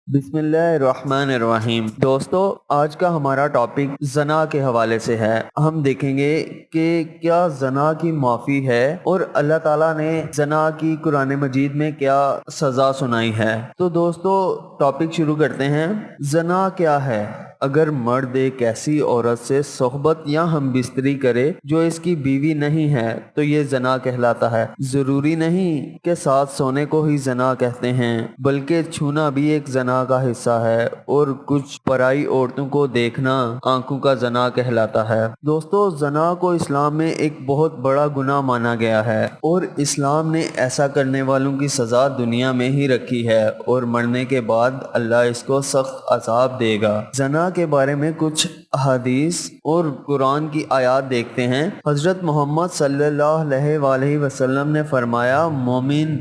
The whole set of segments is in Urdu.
بسم اللہ الرحمن الرحیم۔ دوستو، آج کا ہمارا ٹاپک زنا کے حوالے سے ہے۔ ہم دیکھیں گے کہ کیا زنا کی معافی ہے اور اللہ تعالیٰ نے زنا کی قرآن مجید میں کیا سزا سنائی ہے۔ تو دوستو، ٹاپک شروع کرتے ہیں۔ زنا کیا ہے؟ اگر مرد ایک ایسی عورت سے صحبت یا ہم بستری کرے جو اس کی بیوی نہیں ہے تو یہ زنا کہلاتا ہے۔ ضروری نہیں کہ ساتھ سونے کو ہی زنا کہتے ہیں، بلکہ چھونا بھی ایک زنا کا حصہ ہے، اور کچھ پرائی عورتوں کو دیکھنا آنکھوں کا زنا کہلاتا ہے۔ دوستو، زنا کو اسلام میں ایک بہت بڑا گناہ مانا گیا ہے، اور اسلام نے ایسا کرنے والوں کی سزا دنیا میں ہی رکھی ہے، اور مرنے کے بعد اللہ اس کو سخت عذاب دے گا۔ زنا کے بارے میں کچھ حدیث اور قرآن کی آیات دیکھتے ہیں۔ حضرت محمد صلی اللہ علیہ وآلہ وسلم نے فرمایا، مومن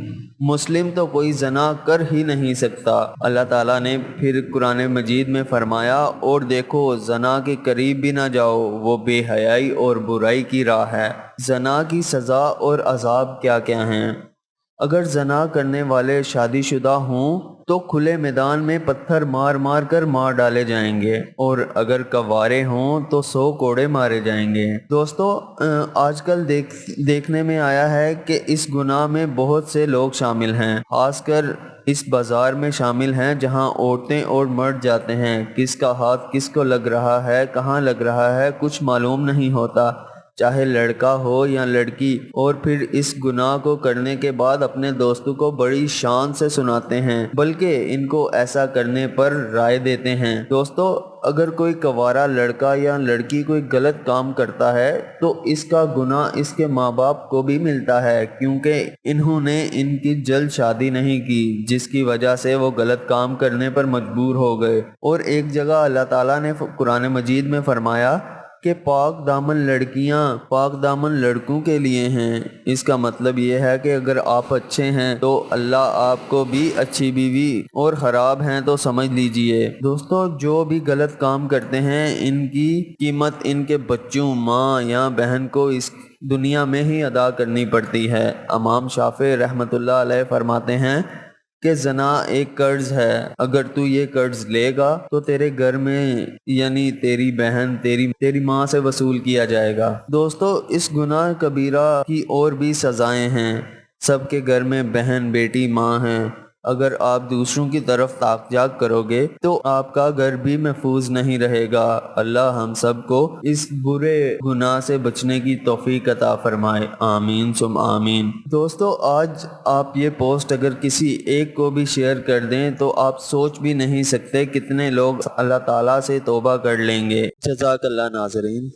مسلم تو کوئی زنا کر ہی نہیں سکتا۔ اللہ تعالیٰ نے پھر قرآن مجید میں فرمایا، اور دیکھو زنا کے قریب بھی نہ جاؤ، وہ بے حیائی اور برائی کی راہ ہے۔ زنا کی سزا اور عذاب کیا کیا ہیں؟ اگر زنا کرنے والے شادی شدہ ہوں تو کھلے میدان میں پتھر مار مار کر مار ڈالے جائیں گے، اور اگر کنوارے ہوں تو 100 کوڑے مارے جائیں گے۔ دوستو، آج کل دیکھنے میں آیا ہے کہ اس گناہ میں بہت سے لوگ شامل ہیں، خاص کر اس بازار میں شامل ہیں جہاں عورتیں اور مرد جاتے ہیں۔ کس کا ہاتھ کس کو لگ رہا ہے، کہاں لگ رہا ہے، کچھ معلوم نہیں ہوتا، چاہے لڑکا ہو یا لڑکی، اور پھر اس گناہ کو کرنے کے بعد اپنے دوستوں کو بڑی شان سے سناتے ہیں، بلکہ ان کو ایسا کرنے پر رائے دیتے ہیں۔ دوستو، اگر کوئی کنوارا لڑکا یا لڑکی کوئی غلط کام کرتا ہے تو اس کا گناہ اس کے ماں باپ کو بھی ملتا ہے، کیونکہ انہوں نے ان کی جلد شادی نہیں کی، جس کی وجہ سے وہ غلط کام کرنے پر مجبور ہو گئے۔ اور ایک جگہ اللہ تعالیٰ نے قرآن مجید میں فرمایا کہ پاک دامن لڑکیاں پاک دامن لڑکوں کے لیے ہیں۔ اس کا مطلب یہ ہے کہ اگر آپ اچھے ہیں تو اللہ آپ کو بھی اچھی بیوی، اور خراب ہیں تو سمجھ لیجئے۔ دوستو، جو بھی غلط کام کرتے ہیں ان کی قیمت ان کے بچوں، ماں یا بہن کو اس دنیا میں ہی ادا کرنی پڑتی ہے۔ امام شافعی رحمۃ اللہ علیہ فرماتے ہیں کہ زنا ایک قرض ہے، اگر تو یہ قرض لے گا تو تیرے گھر میں یعنی تیری بہن تیری ماں سے وصول کیا جائے گا۔ دوستو، اس گناہ کبیرہ کی اور بھی سزائیں ہیں۔ سب کے گھر میں بہن، بیٹی، ماں ہیں۔ اگر آپ دوسروں کی طرف طاق جھانک کرو گے تو آپ کا گھر بھی محفوظ نہیں رہے گا۔ اللہ ہم سب کو اس برے گناہ سے بچنے کی توفیق عطا فرمائے، آمین ثم آمین۔ دوستو، آج آپ یہ پوسٹ اگر کسی ایک کو بھی شیئر کر دیں تو آپ سوچ بھی نہیں سکتے کتنے لوگ اللہ تعالیٰ سے توبہ کر لیں گے۔ جزاک اللہ ناظرین۔